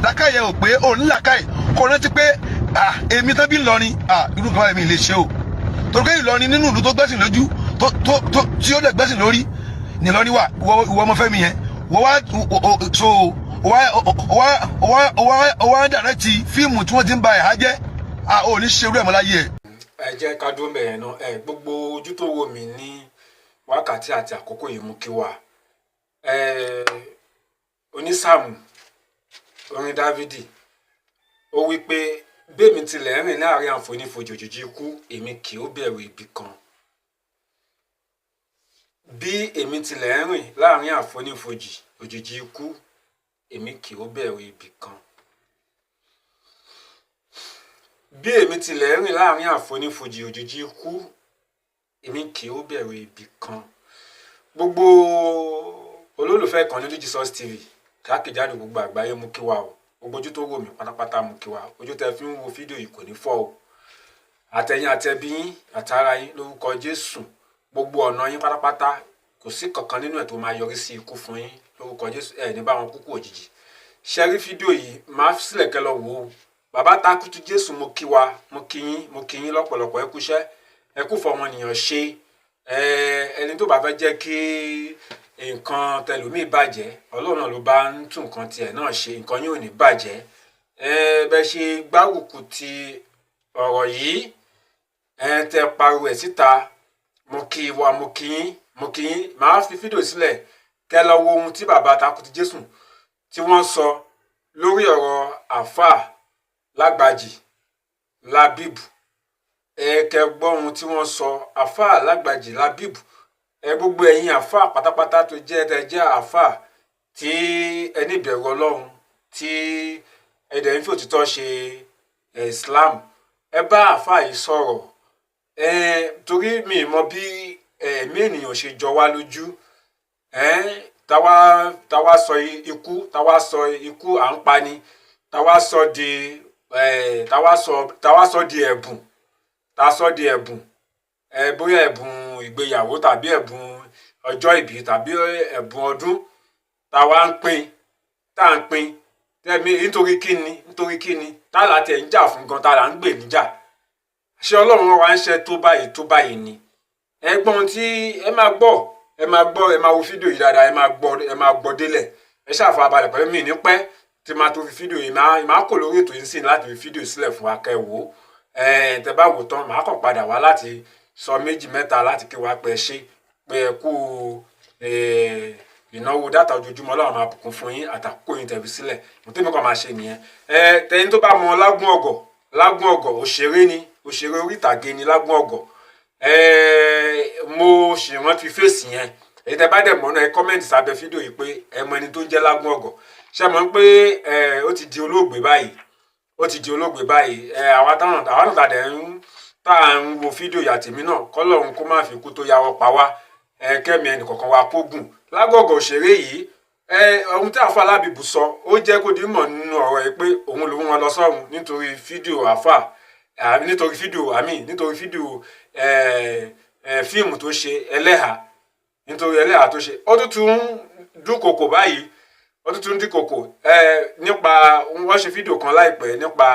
làkàyè ò pé ò ní làkàyè kò rántí pé èmi tó bí Ìlọrin irú kan mi lè ṣe o torí pé Ìlọrin nínú ìlú tó gbẹ́sìn lójú tí ó lè gbẹ́sìn lórí ní Ìlọrin wà ìwọ ọmọ Fẹ́mi yẹn wọ́n wá dàrẹ́ ti fíìmù tí wọ́n ti ń ba ẹ̀há jẹ́ ò ní ṣerú ẹ̀ mọ́ láyé ẹ̀. ẹ jẹ́ ká dúró bẹ̀rẹ̀ náà gbogbo ojú tó wò mí ní wákàtí àti àkókò yìí mú kí wà onísáàmù orin Dávidi ó wí pé bẹ́ẹ̀mi tilẹ̀ rìn láàrin àfonífojì òjìji ikú èmi kì ó bẹ̀rù ibi kan. Bí èmi tilẹ̀ rìn láàrin àfonífojì òjìji ikú èmi kì ó bẹ̀rù ibi kan. Bí èmi tilẹ̀ rìn láàrin àfonífojì òjìji ikú èmi kì ó bẹ̀rù ibi kan. Gbogbo olólùfẹ́ ìkànnì Jesus TV káàkiri gbogbo àgbáyé mú kí wa o. Gbogbo ojú tó wò mí pátápátá mú kí wa. Ojú tẹ́ fi ń wo fídíò yìí kò ní fọ́ o. Àtẹ̀yin àtẹ̀bí yín àtara yín lórúkọ Jésù. Gbogbo ọ̀nà yín pátápátá kò sí kankan nínú ẹ̀ tó máa yọrí sí ikú fún yín lórúkọ Jésù. Ní bá wọn kúkú òjijì. Ṣé rí fídíò yìí máa sílẹ̀ kẹ́ lọ wò ó. Bàbá Takutu Jésù mo kí wa, mo kí yín lọ́pọ̀lọpọ̀ ẹ kúṣẹ́. Ẹ kú fọmọnìyàn ṣe. Ẹni tó bá fẹ́ jẹ́ kí nǹkan tẹlòmíì bàjẹ́, Ọlọ́run náà ló bá ń tún nǹkan tiẹ̀ náà ṣe, nǹkan yóò ní bàjẹ́. Bẹ́ ṣe gbárùkù ti ọ̀rọ̀ yìí, tẹ pariwo ẹ̀ síta, mo kí wa, mo kí yín. Màá fi fídíò sílẹ̀ kẹ́ lọ wo ohun tí bàbá Takutu Jésù tí wọ́n sọ lórí ọ̀rọ̀ àfáà Lágbàjì Lábíbù. Kẹ́ gbọ́ ohun tí wọ́n sọ àfáà Lágbàjì Lábíbù. Gbogbo ẹ̀yin àfáà pátápátá tó jẹ́ àfáà tí ẹni ìbẹ̀rù Ọlọ́run tí ẹ̀dẹ̀ ń fi òtítọ́ ṣe Islam. Ẹ bá àfáà yìí sọ̀rọ̀. Torí mi mọ̀ bí ẹ̀mí ènìyàn ṣe jọ wá lójú. Táwa sọ ikú à ń pani. Táwa sọ di ẹ̀bùn. Bóyá ẹ̀bùn ìgbéyàwó tàbí ẹ̀bùn ọjọ́ ìbí tàbí ẹ̀bùn ọdún táwa ń pín nítorí kíni tálà tẹ̀ ń jà fún gan tálà ń gbè níjà. Ṣé Ọlọ́run wa ń ṣe tó báyìí ni? Ẹ̀gbọ́n tí ẹ máa gbọ́ wo fídíò yìí dáadáa, ẹ máa gbọ́ délẹ̀. Ẹ ṣàfà balẹ̀ pẹ̀lú mi ní pẹ́ tí máa tó fi fídíò yìí máa kò lórí ètò yìí sí láti fi fídíò sílẹ̀ fún akẹ́wò. Tẹ́ bá wò tán màá kàn padà wá láti sọ méjì mẹ́ta láti kí wa pé ṣe pé ẹ kú ìnáwó dátà ojoojúmọ́ Ọlọ́run máa bùkún fún yín àtàkùkọ yín tẹ̀bí sílẹ̀. Mo tẹ́mi kan máa ṣe nìyẹn. Tẹ́yìn tó bá mọ Lágún Ọ̀gọ̀ òṣèré orí ìtàgé ni Lágún Ọ̀gọ̀. Mo ṣì rántí fèsì yẹn. Èyí tẹ́ bá dẹ̀ mọ̀ náà ẹ kọ́mẹ́ǹtì sábẹ́ fídíò yìí pé ẹ mọ ẹni tó ń jẹ́ Lágún Ọ̀gọ̀. Ṣé mọ̀ pé ó ti di olóògbé báyìí. Àwa náà tá à ń wo fídíò yàtìmí náà kọ́lọ́run kó má fi kú tó yáwọ́ pa wá. Kẹ́mi ẹnì kọ̀ọ̀kan wa kógùn. Lágún Ọ̀gọ̀ òṣèré yìí ohun tí àfáà Lábíbù sọ ó jẹ́ kó dímọ̀ nínú ọ̀rọ̀ ẹ̀ pé òun lòun wọn lọ sọ́run nítorí fídíò fíìmù tó ṣe ẹlẹ́hà tó ṣe. Ó tún dúnkokò báyìí nípa wọ́n ṣe fídíò kan láìpẹ́ nípa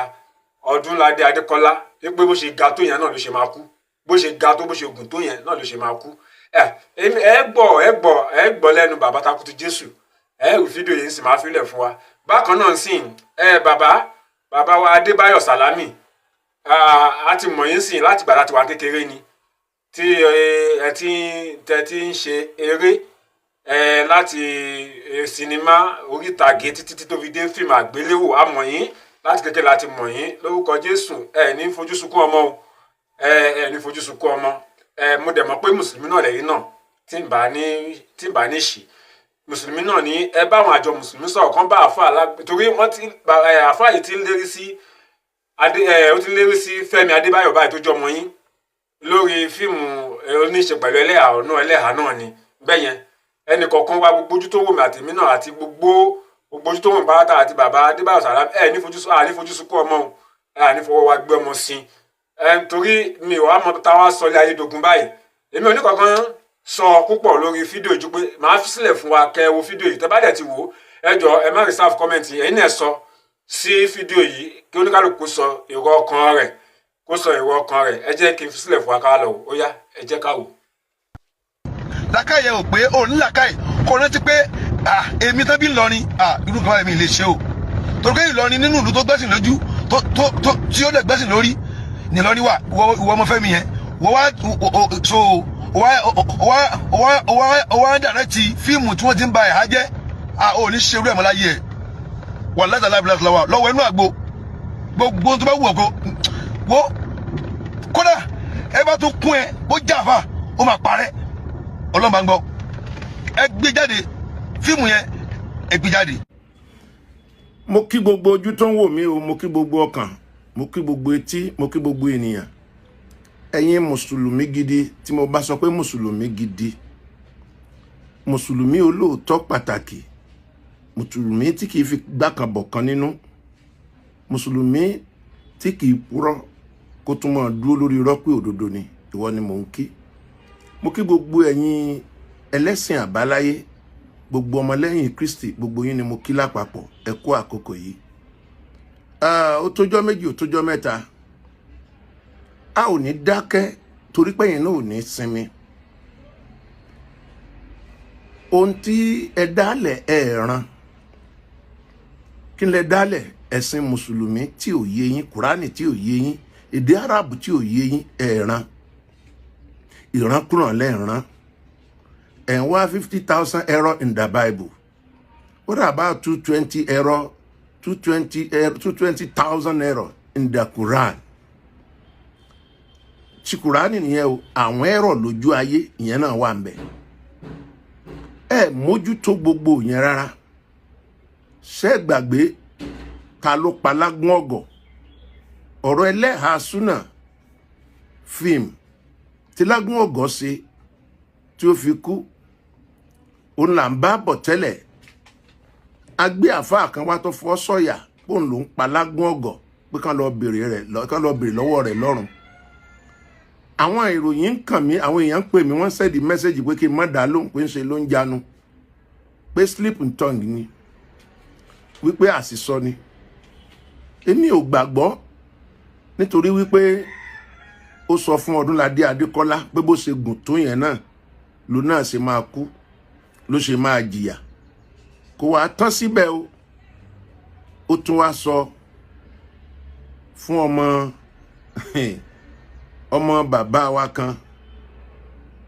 Ọdúnládé Adékọ́lá pé bó ṣe ga tó yẹn náà ló ṣe máa kú, bó ṣe ga tó bó ṣe gùn tó yẹn náà ló ṣe máa kú. Ẹ gbọ́ lẹ́nu bàbá Takutu Jésù. Rí fídíò yìí sì máa fílẹ̀ fún wa. Bákan náà sìn bàbá wa Adébáyọ̀ Sàlámì a ti mọ̀ yín sìn láti gbà láti wà kékeré ni tí ẹ ti ń ṣe eré láti sinimá orí ìtàgé títí tó fi dé fíìmù àgbéléwò. A mọ̀ yín láti kékeré láti mọ̀ yín lórúkọ Jésù. Ní fojú sunkún ọmọ o. Ní fojú sunkún ọmọ. Mo dẹ̀ mọ̀ pé mùsùlùmí náà lẹ́yìn náà tí ń bá ní ṣì. Mùsùlùmí náà ní ẹ bá àwọn àjọ mùsùlùmí sọ̀rọ̀ kan bá àfáà torí àfáà yìí ti lérí sí Fẹ́mi Adébáyọ̀ báyìí tó jọ ọmọ yín lórí fíìmù oníṣe pẹ̀lú ẹlẹ́hà náà ni bẹ́yẹn. Ẹnì kọ̀ọ̀kan wa gbogbo ojú tó wò mí àtèmi náà àti gbogbo ojú tó wò mí bàtà àti bàbá Adébáyọ̀ Sàlámì ní fojú sunkún ọmọ o ní fọwọ́ wa gbé ọmọ sí. Torí mi ò wá mọ táwa sọ ilé ayédogun báyìí. Èmi ò ní kankan sọ púpọ̀ lórí fídíò ju pé màá fi sílẹ̀ fún wa kẹ́ wo fídíò yìí. Tẹ́ bá dẹ̀ ti wò ẹ jọ̀ọ́ ẹ má reserve comment ẹ̀yin náà sọ sí fídíò yìí kí oníkálukú sọ èrò ọkàn rẹ̀ kó sọ èrò ọkàn rẹ̀ ẹ jẹ́ kí n fi sílẹ̀ fún akáwá lọ ó yá ẹ jẹ́ ká wò. làkàyè ò pé ò ní làkàyè kò rántí pé èmi tán bí Ìlọrin irú kan báyìí mi lè ṣe o torí pé Ìlọrin nínú ìlú tó gbẹ́sìn lójú tí ó dẹ̀ gbẹ́sìn lórí ní Ìlọrin wà ìwọ ọmọ Fẹ́mi yẹn wọ́n wá dàrẹ́ ti fíìmù tí wọ́n ti ń ba ẹ̀há jẹ́ ò ní ṣerú ẹ̀ mọ́ láyé ẹ̀ wà láti aláìbílẹ̀ lọ́wọ́ inú àgbo gbogbo tó bá wù ọ̀kọ́ wo kódà ẹ bá tún kún ẹ ó jàfà ó máa parẹ́ ọlọ́mọ àgbọ̀ ẹ gbé jáde fíìmù yẹn ẹ gbé jáde. mo kí gbogbo ojú tó ń wò mí o, mo kí gbogbo ọkàn, mo kí gbogbo etí, mo kí gbogbo ènìyàn. ẹ̀yin mùsùlùmí gidi, tí mo bá sọ pé mùsùlùmí gidi, mùsùlùmí olóòótọ́ pàtàkì, mùsùlùmí tí kìí fi gbákan bọ̀ kan nínú, mùsùlùmí tí kìí purọ́ kó tún máa dúró lórí irọ́ pé òdodo ni, ìwọ ni mò ń kí. mo kí gbogbo ẹ̀yin ẹlẹ́sìn àbáláyé, gbogbo ọmọlẹ́yìn Kristi, gbogbo yín ni mo kí lápapọ̀. ẹ kú àkókò yìí. ó tójọ́ méjì, ó tójọ́ mẹ́ta, a ò ní dákẹ́ torí pé yín náà ò ní sinmi. ohun tí ẹ dálẹ̀ ẹ ràn, kí lẹ dálẹ̀? ẹ̀sìn mùsùlùmí tí ò yé yín, kùránì tí ò yé yín, èdè Árábù tí ò yé yín, ẹ ràn. ìrankúràn lẹ́ẹ̀ràn. and 50,000 error in the Bible. What about 220 error, 220,000 error in the Quran? Tí Quran nìyẹn o, àwọn error lójú ayé ìyẹn náà wà ńbẹ̀. Ẹ mójútó gbogbo yẹn rárá. Ṣé gbàgbé ta ló pa lágún ọ̀gọ̀? Ọ̀rọ̀ ẹlẹ́hàá súnà fíìmù tí lágún ọ̀gọ̀ ṣe tí ó fi kú, òun là ń bá bọ̀ tẹ́lẹ̀. A gbé àfáà kan wá tó fọ́ sọ̀yà bóun ló ń pa lágún ọ̀gọ̀ pé kán lọ bèrè lọ́wọ́ rẹ̀ lọ́rùn. àwọn ìròyìn ń kàn mí, àwọn èèyàn ń pè mí, wọ́n sẹ́ẹ̀dì mẹ́sẹ̀jì pé kí n má dá lóhùn pé ń ṣe ló ń jánu, pé slip and tongue ni, wípé àṣìsọ ni. èmi ò gbàgbọ́, nítorí wípé ó sọ fún Ọdúnládé Adékọ́lá pé bó ṣe gùn tó yẹn náà ló náà ṣe máa kú, ló ṣe máa jìyà. kò wá tán síbẹ̀ o, ó tún wá sọ fún ọmọ bàbá wa kan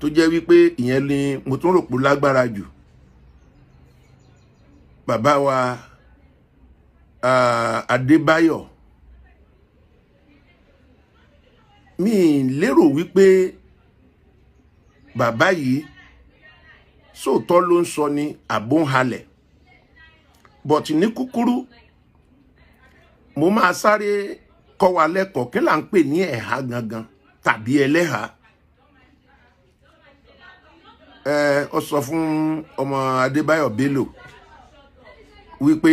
tó jẹ́ wípé ìyẹn ni mo tún rò pé lágbára jù. bàbá wa Adébáyọ̀, mi lérò wípé bàbá yìí sóòótọ́ ló ń sọ ní àbóǹhalẹ̀, but ní kúkúrú mo máa sáré kọ́ wa lẹ́kọ̀ọ́ kí là ń pè ní ẹ̀há gangan tàbí ẹlẹ́há. ó sọ fún ọmọ Adébáyọ̀ Bello wípé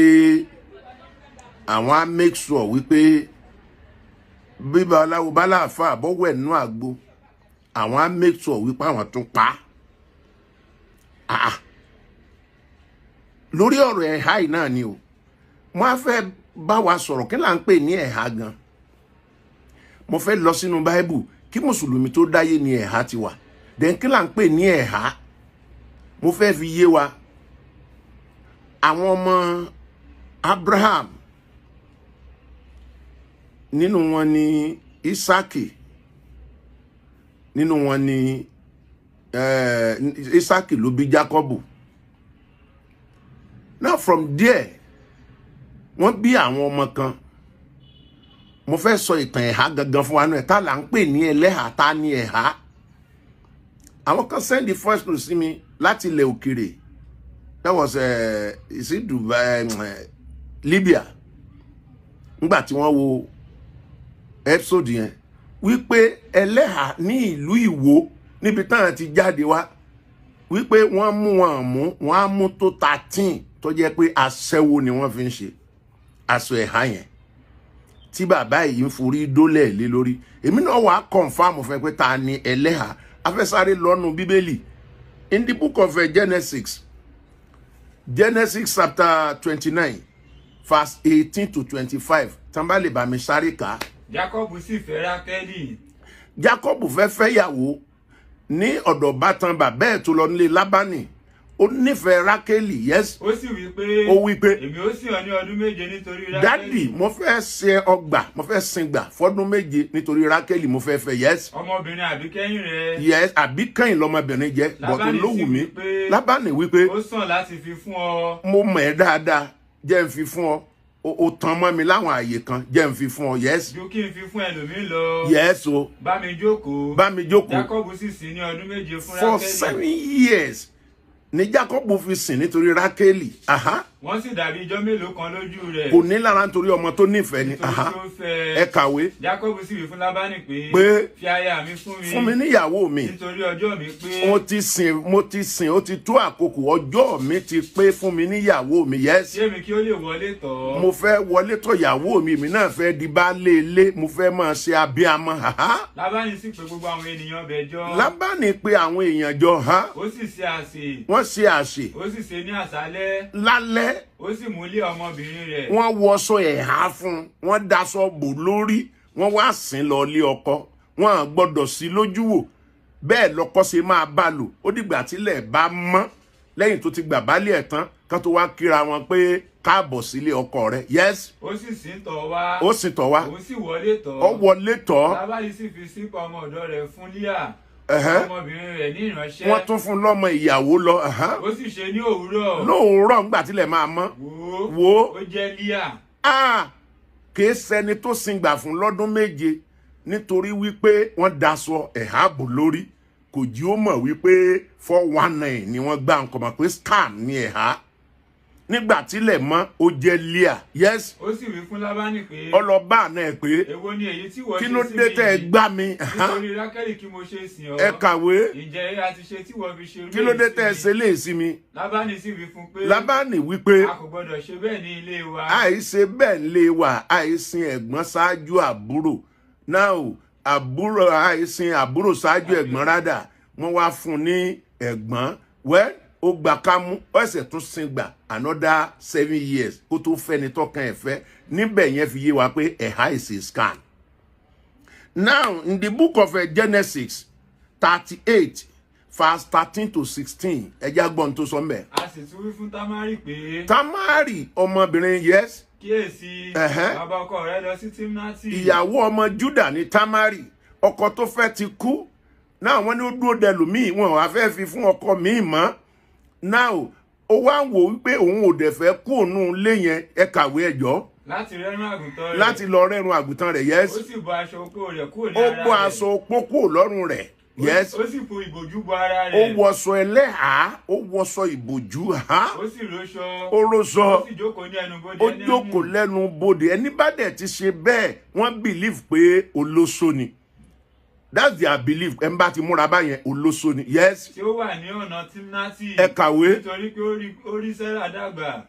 àwọn á make sure wípé bíbá aláwo bá láàfà àbọ̀wọ̀ ẹ̀nú àgbo, àwọn á make sure wípé àwọn tún pa á. lórí ọ̀rọ̀ ẹ̀há yìí náà ni o, mo á fẹ́ bá wa sọ̀rọ̀ kí là ń pè ní ẹ̀há gan. mo fẹ́ lọ sínú Bible kí mùsùlùmí tó dáyé ni ẹ̀há ti wà, then kí là ń pè ní ẹ̀há. mo fẹ́ fi yé wa àwọn ọmọ Abraham, nínú wọn ni Isaki, nínú wọn ni Isaki ló bí Jacobu. Now from there wọ́n bí àwọn ọmọ kan. mo fẹ́ sọ ìtàn ẹ̀há gangan fún wa náà, tá là ń pè ní ẹlẹ́há, tá ní ẹ̀há. àwọn kan send the first note sí mi láti ilẹ̀ òkèrè, that was is it Dubai, Libya, nígbà tí wọ́n wo episode yẹn, wípé ẹlẹ́há ní ìlú Ìwó níbi táwọn ti jáde wá, wípé wọ́n á mú tó 13 tó jẹ́ pé aṣẹ́wó ni wọ́n fi ń ṣe aṣọ ẹ̀há yẹn, tí bàbá yìí ń forí dólẹ̀ lé lórí. èmi náà wàá confam fún ẹ pé ta ni ẹlẹ́há. afẹ́sáré lọ́nu Bíbélì, in the book of Genesis chapter 29, verse 18 to 25 tán bá lè bá mi sáré kà. Jákọ́bù sì fẹ́ Rákélì. Jákọ́bù fẹ́ fẹ́yàwó ní ọ̀dọ̀ bátan bàbá ẹ̀ tó lọ nílé Lábánì. Ó nífẹ̀ẹ́ Rákélì, yes. Ó sì wí pé Ó wí pé èmi ó sìn ọ́ ní ọdún 7 nítorí Rákélì. dádì mo fẹ́ ṣe ọgbà mo fẹ́ singbà fọ́dún 7 nítorí Rákélì mo fẹ́ fẹ́, yes. Ọmọbìnrin àbíkẹ́yìn rẹ̀. Yes, àbíkẹ́yìn lọmọbìnrin jẹ́ bọ̀tún ló wù mí. Lábánì wí pé ó sàn láti fi fún ọ. mo mọ̀ ẹ́ dáadáa jẹ́ n fi fún ọ. O tàn mọ́ mi láwọn àyè kan jẹ́ n fi fún ọ, yes. Ju kí n fi fún ẹlòmíín lọ. Yes o. Bá mi jókòó. Bá mi jókòó. Jákọ́bù sì sìn ní ọdún 7 fún Rákélì. For 7 years ni Jákọ́bù fi sìn nítorí Rákélì. Wọ́n sì dàbí ijọ́ mélòó kan lójú rẹ̀. Kò ní lára nítorí ọmọ tó nífẹ̀ẹ́ ni. Nítorí tó fẹ́. Ẹ kàwé. Jákọ́bù sì wí fún Lábánì pé fi aya mi fún mi. Fún mi níyàwó mi. Nítorí ọjọ́ mi pé. Mo ti sìn ó ti tó àkókò ọjọ́ mi ti pé fún mi níyàwó mi, yes. Ṣé mi kí ó lè wọlé tọ̀? Mo fẹ́ wọlé tọ̀ ìyàwó mi náà fẹ́ di baálé ilé mo fẹ́ máa ṣe abiyamọ. Lábánì sì pè gbogbo àwọn ènìyàn bẹ̀ jọ. Lábánì pè àwọn èèyàn jọ. Ó sì ṣe àsè. Wọ́n ṣe àsè. Ó sì ṣe ní àṣálẹ́. Lálẹ́. Ó sì mú lé ọmọbìnrin rẹ̀. Wọ́n wọṣọ ẹ̀há fún, wọ́n daṣọ bò lórí, wọ́n wá sìn lọ lé ọkọ. Wọ́n gbọ́dọ̀ sí lójú wò. Bẹ́ẹ̀ lọ́kọ ṣe máa bá lò. Ó dìgbà tílẹ̀ bá mọ́ lẹ́yìn tó ti gbà bálé ẹ̀ tán kán tó wá kíra wọn pé káàbọ̀ sílé ọkọ rẹ̀, yes. Ó sì sìn tọ̀ wá. Ó sì tọ̀ wá. Òun sì wọlé tọ̀. Ó wọlé tọ̀. Lábánì sì fi sípò ọmọ ọ̀dọ̀ rẹ̀ fún Líà. Ọmọbìnrin rẹ̀ ní ìránṣẹ́. Wọ́n tún fún lọ́mọ ìyàwó lọ. Ó sì ṣe ní òwúrọ̀. Lóòrọ̀ ńgbà tílẹ̀ máa mọ́. Wo. Ó jẹ́ Líà. Kìí ṣẹni tó singbà fún lọ́dún 7 nítorí wípé wọ́n daṣọ ẹ̀há bò lórí. Kò jí ó mọ̀ wípé 419 ni wọ́n gbà nǹkan mọ̀ pé scam ní ẹ̀há. Nígbà tílẹ̀ mọ́ ó jẹ́ Líà, yes. Ó sì wí fún Lábánì pé. Ọlọ́ba náà pé. Èwo ni èyí tí wọ́n ṣe sí mi? Kí ló dé tẹ́ ẹ gbá mi? Nítorí Rákélì kí mo ṣe sìn ọ́. Ẹ kàwé. Ǹjẹ́ a ti ṣe tí wọ́n fi ṣe. Kí ló dé tẹ́ ẹ ṣe lè sí mi? Lábánì sì wí fún pé. Lábánì wí pé. A kò gbọdọ̀ ṣe bẹ́ẹ̀ ní ilé wa. Àìṣe bẹ́ẹ̀ lé wa, àìsìn ẹ̀gbọ́n ṣáájú àbúrò. Now àbúrò àìsìn àbúrò ṣáájú ẹ̀gbọ́n rádà. Wọ́n wá fún ní ẹ̀gbọ́n. Well, ó gbà kámú ó ẹsẹ̀ tún sin gbà another 7 years kó tó fẹ́ni tọ́kàn ẹ̀ fẹ́ níbẹ̀ yẹn fi yé wa pé ẹ̀há is a scam. Now in the book of Genesis 38 verse 13 to 16 ẹja gbọ́n tó sọ mbẹ̀. A sì tún wí fún Támárì pé. Támárì ọmọbìnrin, yes. Kíyèsí bàbá ọkọ rẹ̀ lọ sí Tímnátì. Ìyàwó ọmọ Júdà ní Támárì, ọkọ tó fẹ́ ti kú. Náà wọ́n ní ó dúró dẹlòmíì wọn wá fẹ́ fi fún ọkọ míì mọ́. Now ó wá ń wò wípé òun ò dẹ̀ fẹ́ kú òun lé yẹn ẹ kàwé ẹjọ́. Láti rẹ́rùn àgùntàn rẹ̀. Láti lọ rẹ́rùn àgùntàn rẹ̀, yes. Ó sì bọ́ aṣọ opó rẹ̀ kúrò ní ara rẹ̀. Ó bọ́ aṣọ opó kúrò lọ́rùn rẹ̀, yes. Ó sì po ìbòjú bo ara rẹ̀. Ó wọṣọ ẹlẹ́hàá, ó wọṣọ ìbòjú. Ó sì róṣọ. Ó róṣọ. Ó sì jókòó ní ẹnu bodè. Ó jókòó lẹ́nu bodè. Ẹni bá dẹ̀ ti ṣe bẹ́ẹ̀ wọ́n believe pé olóṣó ni. That's their belief. Ẹ bá ti múra báyẹn olóṣó ni, yes. Tí ó wà ní ọ̀nà Tímnátì. Ẹ kàwé. Nítorí pé ó rí Sẹ́rà dàgbà.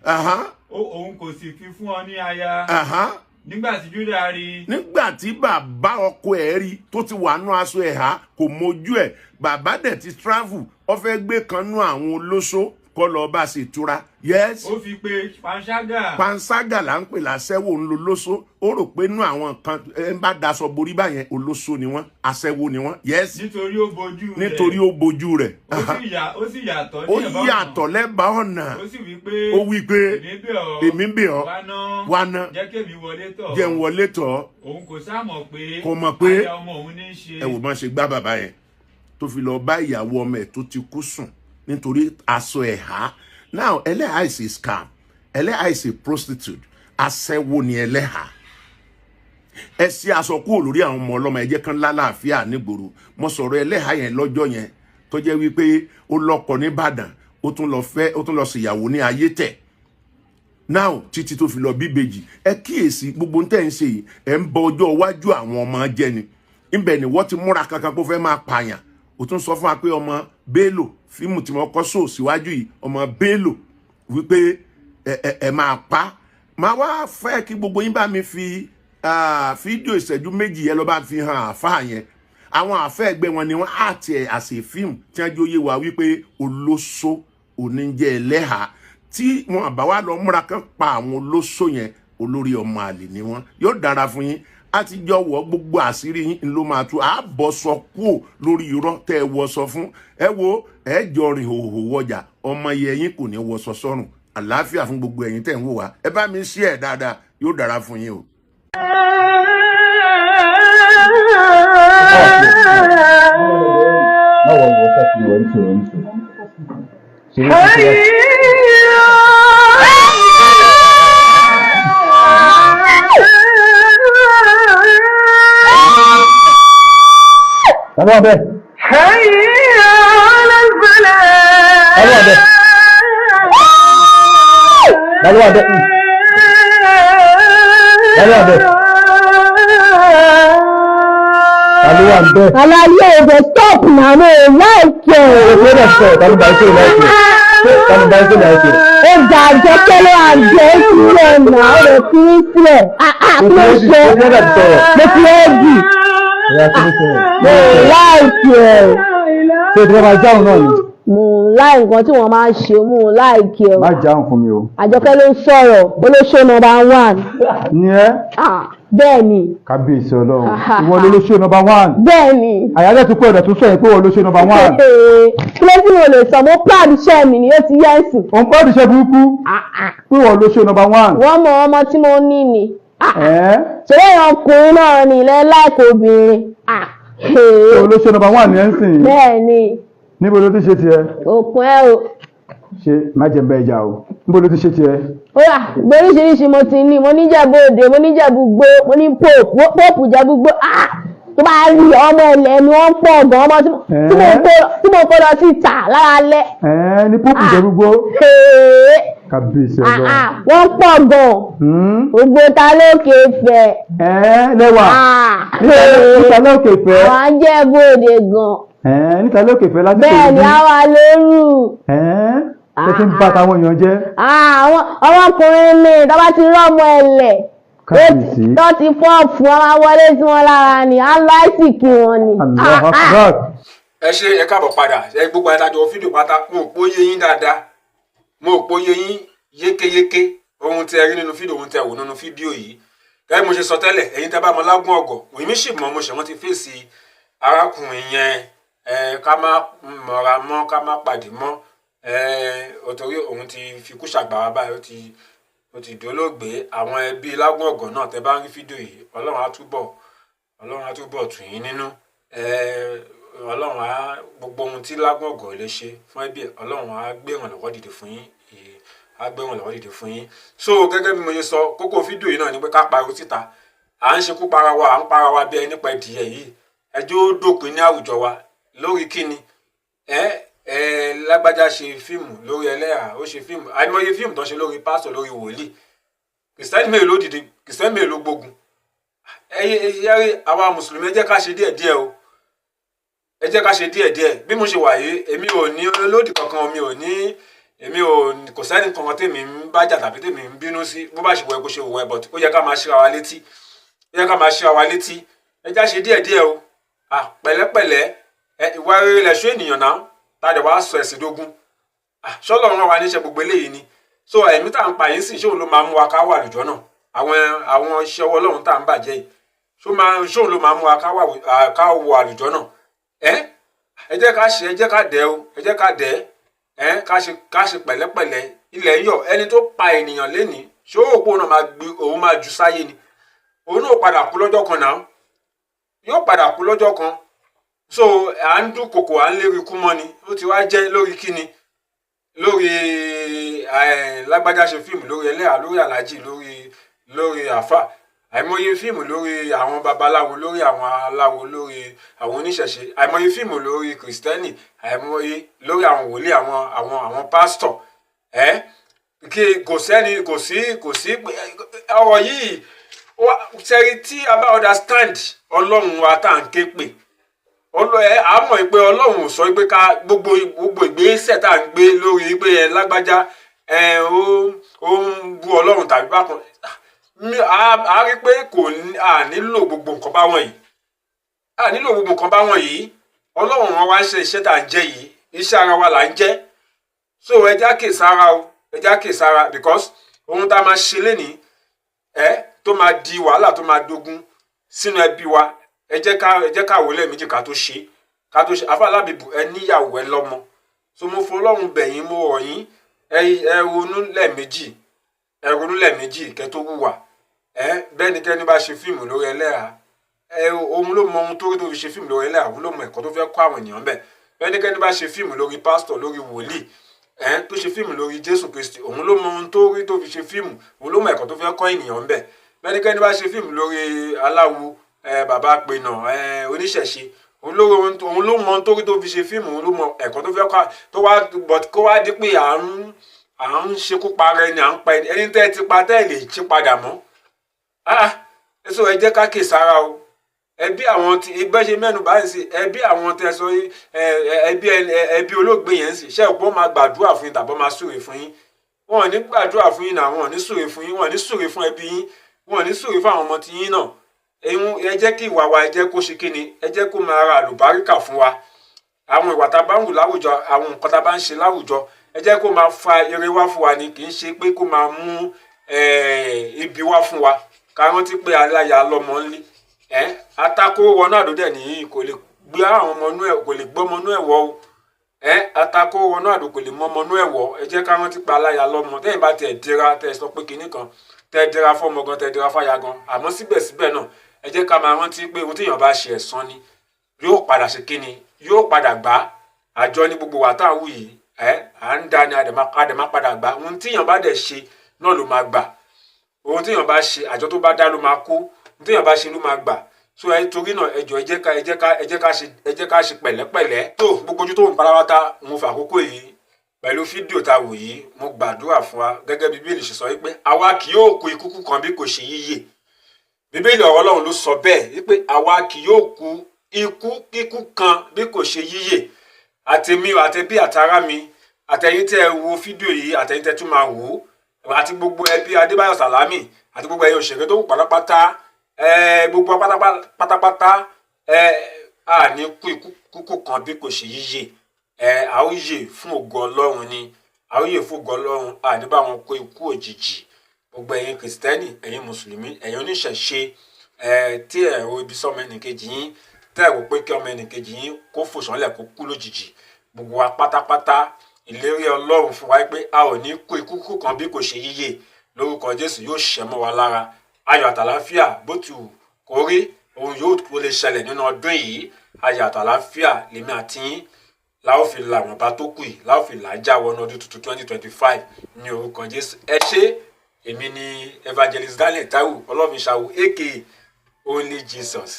Òun kò sì fi fún ọ ní aya. Nígbà tí Júdà rí. Nígbà tí bàbá ọkọ ẹ̀ rí tó ti wà nú aṣọ ẹ̀há kò mójú ẹ̀, bàbá dẹ̀ ti travel ó fẹ́ gbé kan nú àwọn olóṣó kọ́ lọ bá ṣe ìtura, yes. Ó fi pé panṣágà. Panṣágà là ń pè láṣẹ́wó ń lo lóṣó. Ó rò pé nú àwọn kan ẹ bá daṣọ borí báyẹn olóṣó ni wọ́n, aṣẹ́wó ni wọ́n, yes. Nítorí ó bojú rẹ̀. Nítorí ó bojú rẹ̀. Ó sì yàtọ̀ ní ẹ̀bá ọ̀nà. Ó yàtọ̀ lẹ́bàá ọ̀nà. Ó sì wí pé. Èmi bẹ̀ ọ́. Wá ná. Jẹ́ kémi wọlé tọ̀. Jẹ́ n wọlé tọ̀. Òun kò sá mọ̀ pé. Kò mọ̀ pé. Aya ọmọ òun ní í ṣe. Ẹ wò má ṣe gbá bàbá yẹn tó fi lọ bá ìyàwó ọmọ ẹ̀ tó ti kú sùn nítorí aṣọ ẹ̀há. Now ẹlẹ́hà is a scam, ẹlẹ́hà is a prostitute, aṣẹ́wó ni ẹlẹ́hà. Ẹ ṣí aṣọ kúrò lórí àwọn ọmọ ọlọ́mọ ẹ jẹ́ kán lálàáfíà nígboro. Mo sọ̀rọ̀ ẹlẹ́hà yẹn lọ́jọ́ yẹn tó jẹ́ wípé ó lọ́kọ ní Ìbàdàn ó tún lọ ṣèyàwó ní Ayétẹ̀. Now títí tó fi lọ bíbejì ẹ kíyèsí gbogbo ń tẹ̀ ń ṣe yìí ẹ̀ ń bọ ọjọ́ iwájú àwọn ọmọ jẹ́ ni. Ibẹ̀ ni wọ́n ti múra kankan kó fẹ́ máa pààyàn. Ó tún sọ fún wa pé ọmọ Bello fíìmù tí mo kọ́ sóò síwájú yìí ọmọ Bello wípé ẹ máa pa. Máa wá fẹ́ kí gbogbo yín bá mi fi fídíò ìṣẹ́jú 2 yẹn lọ bá fi hàn àfáà yẹn. Àwọn àfẹ́ ẹgbẹ́ wọn ni wọ́n àti àṣẹ fíìmù tí wọ́n jóye wa wípé olóṣó oníjẹ́ ẹlẹ́hà tí wọn àbá wa lọ múra kan pa àwọn olóṣó yẹn olórí ọmọ àlè ni wọn yóò dára fún yín àti jọ wọ gbogbo àṣírí yín ló máa tú àbọ̀ sọ kúò lórí irọ́ tẹ́ ẹ wọṣọ fún ẹ wo ẹ jọ rìn hòhò wọjà ọmọ yẹ yín kò ní wọṣọ sọ́rùn àlàáfíà fún gbogbo ẹ̀yin tẹ́ ń wò wá ẹ bá mi ṣí ẹ̀ dáadáa yóò dára fún yín o. Hello there. Hayya ala al-falah. Hello there. Hello there. Hello there. Hello there. Alaye ò stop na mo like Ṣé lè sọ tàbí bá ṣe like tàbí bá ṣe like. ó ga jẹ́kẹ́lẹ́ àjẹ́ sílẹ̀ náà ó lè fi í sílẹ̀ ló ṣe mo fi ẹ́ẹ̀dì mo like ẹ̀. Ṣé ìdílé máa jáun náà ni? mo láì nǹkan tí wọ́n máa ń ṣe mo láìkí ẹ̀. Má jáun fún mi o. Àjọkẹ́ ló ń sọ̀rọ̀ olóṣó number 1. Ní ẹ́? Bẹ́ẹ̀ ni. Kábíyèsí Ọlọ́run. Ìwọ lolóṣó number 1. Bẹ́ẹ̀ ni. Àyálẹ̀ tún pé ọ̀dọ̀ tún sọ yẹn pé ìwọ lolóṣó number 1. Kí ló tí mo lè sọ mo proud iṣẹ́ mi ni ó ti yẹ́ ẹ̀sìn. Òun pẹ́ ìṣe burúkú. Pé ìwọ lolóṣó number 1. Wọ́n mọ ọmọ tí mo ní ni. Ṣé ọkùnrin náà ni ilẹ̀ láìpẹ́ obìnrin? Olóṣó number 1 ni ẹ́ ń sìn. Bẹ́ẹ̀ ni. Níbo ló ti ṣe tiẹ̀? Òkun ẹ o. Ṣé má jẹ́ bẹ́ẹ̀ jà o? Níbo ló ti ṣe tiẹ̀? Ó yá gbóríṣiríṣi mo ti ní mo ní Jẹ̀bú Òde mo ní Jẹ̀bú Gbó mo ní Póòpù Jẹ̀bú Gbó tó bá rí ọmọ ilẹ̀ mi wọ́n pọ̀ gan ọmọ tí mo kó lọ sí ìta lára lẹ́. Ní Póòpù Jẹ̀bú Gbó. Kábíyèsí Ọlọ́run. Wọ́n pọ̀ gan. Ògbó ta lókè fẹ́. Lẹ́wà. Níta lókè fẹ́. Àwọn Jẹ̀bú Òde gan. Níta lókè fẹ́ láti bẹ́ẹ̀ ni àwa lóru. Ṣé kí n bá táwọn èèyàn jẹ́? Àwọn ọmọkùnrin mi tó bá ti rọ́mọ ẹlẹ̀ tó ti fọ́ọ̀fù wọn máa wọlé sí wọn lára ni à ń lọ àìsìkì wọn ni. ẹ ṣe ẹ káàbọ̀ padà ẹ gbogbo àtàjọ fídíò pátá mo ò pòye yín dáadáa mo ò pòye yín yékéyéké ohun tí ẹ rí nínú fídíò ohun tí ẹ wò nínú fídíò yìí gẹ́gẹ́ mo ṣe sọ tẹ́lẹ̀ ẹ̀yin tẹ́ bá mọ Lágún Ọ̀gọ̀ òyìnbí sì mọ̀ mo ṣe wọ́n ti fèsì arákùnrin yẹn ká má mọ̀ra mọ́ ká má pàdé mọ́ òtòrí òun ti fikú ṣàgbára báyìí ó ti dolóògbé àwọn ẹbí Lágún Ọ̀gọ̀ náà tẹ́ bá ń rí fídíò yìí Ọlọ́run á túbọ̀ tù yín nínú Ọlọ́run á gbogbo ohun tí Lágún Ọ̀gọ̀ lè ṣe fún ẹbí Ọlọ́run á gbé ìrànlọ́wọ́ dìde fún yín so gẹ́gẹ́ bí mo ṣe sọ kókó fídíò yìí náà ni pé ká pariwo síta à ń ṣekú para wa à ń para wa bí ẹni pa ìdíyẹ yìí ẹjọ́ ó dópin ní àwùjọ wa lórí kíni Lágbájá ṣe fíìmù lórí ẹlẹ́yà ó ṣe fíìmù àìmọye fíìmù tó ṣe lórí pásítọ̀ lórí wòlíì kìrìsìtẹ́nì mélòó ló dìde kìrìsìtẹ́nì mélòó ló gbógun ẹyẹ àwa mùsùlùmí ẹ jẹ́ ká ṣe díẹ̀díẹ̀ o ẹ jẹ́ ká ṣe díẹ̀díẹ̀ bí mo ṣe wà yìí èmi ò ní olódì kankan èmi ò kò sẹ́ni kankan tèmi ń bájà tàbí tèmi ń bínú sí bó bá ṣe wọ ẹ kó ṣe wọ ẹ bọ̀ ó yẹ ká máa ṣíra wa létí ẹ jẹ́ ṣe díẹ̀díẹ̀ o pẹ̀lẹ́pẹ̀lẹ́ ìwà rere lẹ̀ṣọ́ ènìyàn náà tàdé wàá sọ ẹ̀sìn dógún ṣọ́lọ́run rán wa níṣẹ́ gbogbo eléyìí ni so ẹ̀mí tá à ń pa yín sìn ṣóun ló máa mú wa ká wà lùjọ́ náà àwọn iṣẹ́ ọwọ́ Ọlọ́run tá à ń bàjẹ́ yìí ṣóun ló máa mú wa ká wọ àlùjọ́ náà ẹ jẹ́ ká ṣe ẹ jẹ́ ká dẹ̀ o ẹ jẹ́ ká dẹ̀ ká ṣe pẹ̀lẹ́pẹ̀lẹ́ ilẹ̀ yọ̀ ẹni tó pa ènìyàn lénìí ṣé òpó náà òun máa jù sáyé ni òun náà padà kú lọ́jọ́ kan náà yóò padà kú lọ́jọ́ kan so à ń dún kòkò à ń lérí kú mọ́ ni ó ti wá jẹ́ lórí kíni lórí Lágbájá ṣe fíìmù lórí ẹlẹ́yà lórí aláàjì lórí àfà àìmọye fíìmù lórí àwọn babaláwo lórí àwọn aláwo lórí àwọn oníṣẹ̀ṣe àìmọye fíìmù lórí kìrìsìtẹ́nì àìmọye lórí àwọn wòlíì àwọn pásítọ̀ kò sí ọ̀rọ̀ yìí sẹ́rí tí a bá understand Ọlọ́run wa tá à ń ké pè a mọ̀ pé Ọlọ́run sọ pé ká gbogbo ìgbésẹ̀ tá à ń gbé lórí pé Lágbájá ó ń bú Ọlọ́run tàbí bákan a rí pé a nílò gbogbo nǹkan báwọn yìí Ọlọ́run wọn wá ń ṣe iṣẹ́ tá à ń jẹ́ yìí iṣẹ́ ara wa là ń jẹ́ so ẹ já kè sára o ẹ jẹ́ kí sára because ohun tá a máa ṣe lénìí tó máa di wàhálà tó máa dogun sínú ẹbí wa ẹ jẹ́ ká wò lẹ́ẹ̀mejì ká tó ṣe Àfà Alábìbù ẹ níyàwó ẹ lọ́mọ so mo fọlọ́run bẹ̀yìn mo rọ̀ yín ẹ ronú lẹ́ẹ̀mejì kẹ́ tó wùwà bẹ́ẹ̀ ni kẹ́ni bá ṣe fíìmù lórí ẹlẹ́hà òun ló mọ ohun tó rí tó fi ṣe fíìmù lórí ẹlẹ́hà òun ló mọ ẹ̀kọ́ tó fẹ́ kọ́ àwọn ènìyàn bẹ́ẹ̀ bẹ́ẹ̀ ni kẹ́ni bá ṣe fíìmù lórí pásítọ̀ lórí wòlíì tó ṣe fíìmù lórí Jésù Kristi òun ló mọ ohun tó rí tó fi ṣe fíìmù òun ló mọ ẹ̀kọ́ tó fẹ́ kọ́ ènìyàn bẹ́ẹ̀ bẹ́ẹ̀ ni kẹ́ni bá ṣe fíìmù lórí aláwo bàbá àpènà oníṣẹ̀ṣe òun ló mọ ohun tó rí tó fi ṣe fíìmù òun ló mọ ẹ̀kọ́ tó fẹ́ kọ́ tó wá kó wá di pé à ń ṣekú para ẹni à ń pa ẹni tẹ́ ẹ ti pa tẹ́ ẹ lè jí padà mọ́ ẹsọ ẹ jẹ́ ká kè sára o ẹbí àwọn tí ẹgbẹ́ ṣe mẹ́nu báyìí sí ẹbí àwọn tẹ sọ ẹbí olóògbé yẹn sì ṣe òpó máa gbàdúrà fún yín tàbí máa súre fún yín wọn ò ní gbàdúrà fún yín náà wọn ò ní súre fún yín wọn ò ní súre fún ẹbí yín wọn ò ní súre fún àwọn ọmọ tí yín náà ẹ jẹ́ kí ìwà wa ẹ jẹ́ kó ṣe kíni ẹ jẹ́ kó máa ra àlùbáríkà fún wa àwọn ìwà tá a bá ń wù láwùjọ àwọn nǹkan tá a bá ń ṣe láwùjọ ẹ jẹ́ kó máa fa ire wá fún wa ni kì í ṣe pé kó máa mú ibi wá fún wa ká rántí pé aláya lọmọ ńlẹ atako wọnú àdó nìyí kò lè gbé àwọn ọmọ inú ẹ kò lè gbọ́ ọmọ inú ẹ wọ o atako wọnú àdó kò lè mọ ọmọ inú ẹ wọ ẹ jẹ́ ká rántí pé aláya lọmọ tẹ́yìn bá tẹ̀ dira tẹ̀ sọ pé kinní kan tẹ̀ dira fọmọ gan tẹ̀ dira fáya gan àmọ́ síbẹ̀síbẹ̀ náà ẹ jẹ́ ká máa rántí pé ohun tíyàn bá ṣe ẹ̀san ni yóò padà ṣe kíni yóò padà gbà àjọ ní gbogbo wa tá à ń wù yìí à ń dání àdèmá padà gbà ohun tíyàn bá dẹ̀ ṣe náà ló máa gbà ohun tíyàn bá ṣe àjọ tó bá dá ló máa kó ohun tíyàn bá ṣe ló máa gbà so torí náà ẹjọ ẹ jẹ́ ká ṣe pẹ̀lẹ́pẹ̀lẹ́ tó gbogbo ojú tó ń parawata mo fà àkókò yìí pẹ̀lú fídíò tá a wò yìí mo gbàdúrà fún wa gẹ́gẹ́ bí Bíbélì ṣe sọ wípé àwa kì yóò kú ikú kan bí kò ṣe yíyè Bíbélì ọ̀rọ̀ Ọlọ́run ló sọ bẹ́ẹ̀ wípé àwa kì yóò kú ikú kan bí kò ṣe yíyè àtèmi àtẹbí àtará mi àtẹ̀yin tẹ́ wo fídíò yìí àtẹ̀yin tẹ́ tún máa wò ó àti gbogbo ẹbí Adébáyọ̀ Sàlámì àti gbogbo ẹ̀yin òṣèré tó kù pátápátá gbogbo pátápátá a ní kú ikú kan bí kò ṣe yíyè a ó yè fún ògo Ọlọ́run ni a ó yè fún ògo Ọlọ́run a ní bá wọn kó ikú òjijì gbogbo ẹ̀yin Kìrìsìtẹ́nì ẹ̀yin Mùsùlùmí ẹ̀yin oníṣẹ̀ṣe tí ẹ ro ibi sọmọ ẹnìkejì yín tẹ́ ẹ rò pé kí ọmọ ẹnìkejì yín kó fò sánlẹ̀ kó kú lójijì gbogbo wa pátápátá ìlérí Ọlọ́run fún wa pé a ò ní kú ikú kan bí kò ṣe yíyè lórúkọ Jésù yóò ṣẹ mọ́ wa lára ayọ̀ àtàláfíà bó tu kó rí ohun yóò kó lè ṣẹlẹ̀ nínú ọdún yìí ayọ̀ àtàláfíà lèmi àti yín la ó fi làwọn bá tó kù yìí la ó fi làájá wọnú ọdún tuntun 2025 ní orúkọ Jésù ẹ ṣé èmi ni Evangelist Daniel Taiwo Ọlọ́runṣàwò aka Only Jesus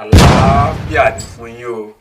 àlàáfíà ní fún yín o.